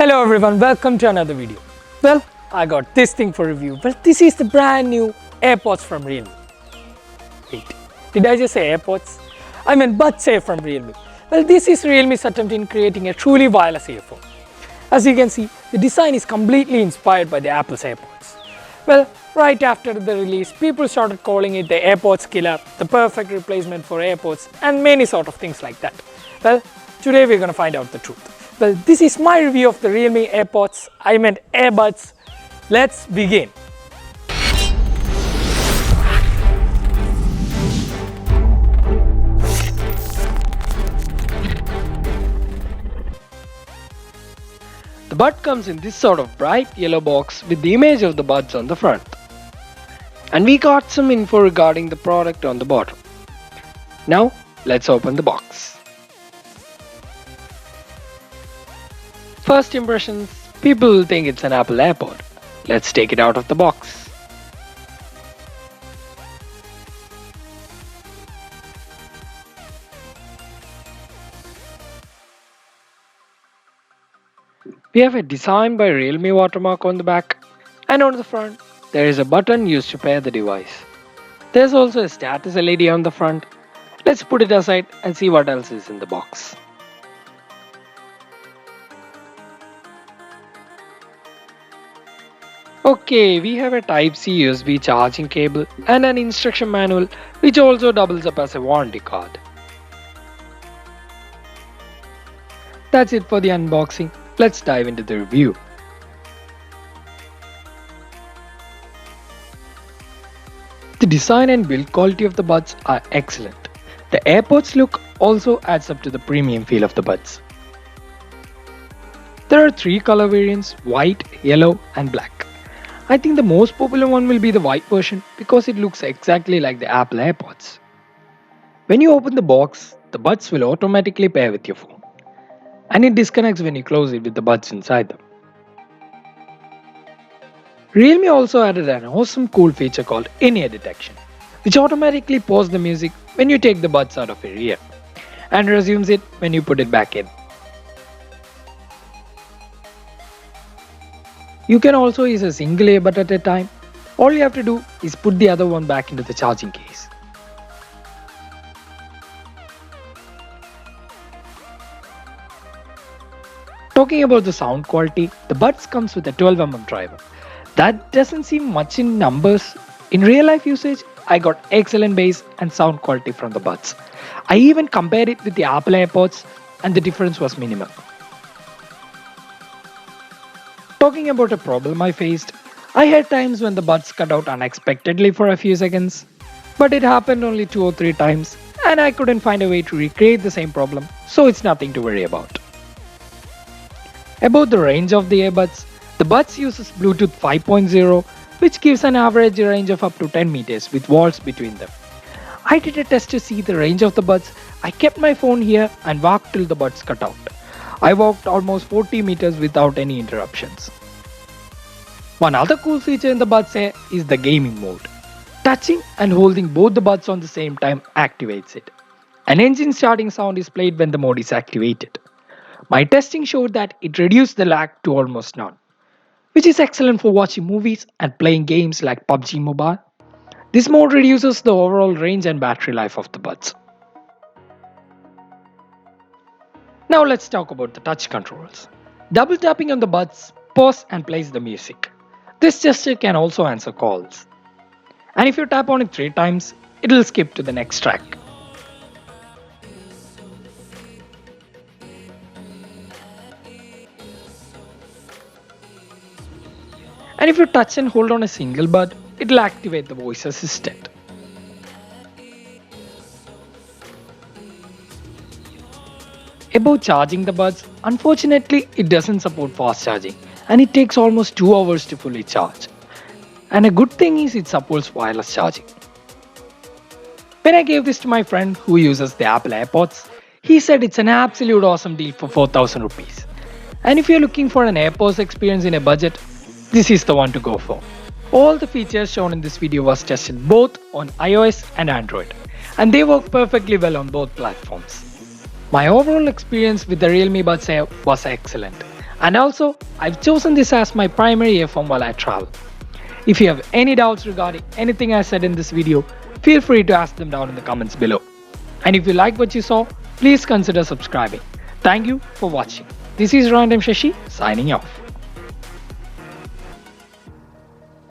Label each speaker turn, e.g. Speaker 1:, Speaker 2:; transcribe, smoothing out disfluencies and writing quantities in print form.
Speaker 1: Hello everyone, welcome to another video. Well, I got this thing for review. Well, this is the brand new AirPods from Realme. Wait, did I just say AirPods? I meant Buds Air from Realme. Well, this is Realme's attempt in creating a truly wireless earphone. As you can see, the design is completely inspired by the Apple's AirPods. Well, right after the release, people started calling it the AirPods killer, the perfect replacement for AirPods, and many sort of things like that. Well, today we're gonna find out the truth. Well, this is my review of the Realme AirPods, I meant earbuds. Let's begin.
Speaker 2: The bud comes in this sort of bright yellow box with the image of the buds on the front. And we got some info regarding the product on the bottom. Now, let's open the box. First impressions, people will think it's an Apple AirPod. Let's take it out of the box. We have a design by Realme watermark on the back, and on the front, there is a button used to pair the device. There's also a status LED on the front. Let's put it aside and see what else is in the box. Okay, we have a Type-C USB charging cable and an instruction manual which also doubles up as a warranty card. That's it for the unboxing. Let's dive into the review. The design and build quality of the buds are excellent. The AirPods look also adds up to the premium feel of the buds. There are three color variants: white, yellow and black. I think the most popular one will be the white version because it looks exactly like the Apple AirPods. When you open the box, the buds will automatically pair with your phone, and it disconnects when you close it with the buds inside them. Realme also added an awesome cool feature called in-ear detection, which automatically pauses the music when you take the buds out of your ear and resumes it when you put it back in. You can also use a single earbud at a time. All you have to do is put the other one back into the charging case. Talking about the sound quality, the buds comes with a 12mm driver. That doesn't seem much in numbers. In real life usage, I got excellent bass and sound quality from the buds. I even compared it with the Apple AirPods and the difference was minimal. Talking about a problem I faced, I had times when the buds cut out unexpectedly for a few seconds, but it happened only 2 or 3 times and I couldn't find a way to recreate the same problem, so it's nothing to worry about. About the range of the earbuds, the buds uses Bluetooth 5.0, which gives an average range of up to 10 meters with walls between them. I did a test to see the range of the buds. I kept my phone here and walked till the buds cut out. I walked almost 40 meters without any interruptions. One other cool feature in the Buds Air is the gaming mode. Touching and holding both the buds on the same time activates it. An engine starting sound is played when the mode is activated. My testing showed that it reduced the lag to almost none, which is excellent for watching movies and playing games like PUBG Mobile. This mode reduces the overall range and battery life of the buds. Now let's talk about the touch controls. Double tapping on the buds, pause and plays the music. This gesture can also answer calls. And if you tap on it 3 times, it will skip to the next track. And if you touch and hold on a single bud, it will activate the voice assistant. About charging the buds, unfortunately it doesn't support fast charging and it takes almost 2 hours to fully charge. And a good thing is it supports wireless charging. When I gave this to my friend who uses the Apple AirPods, he said it's an absolute awesome deal for 4,000 rupees. And if you're looking for an AirPods experience in a budget, this is the one to go for. All the features shown in this video was tested both on iOS and Android, and they work perfectly well on both platforms. My overall experience with the Realme Buds Air was excellent. And also, I've chosen this as my primary earphone while I travel. If you have any doubts regarding anything I said in this video, feel free to ask them down in the comments below. And if you like what you saw, please consider subscribing. Thank you for watching. This is Random Shashi signing off.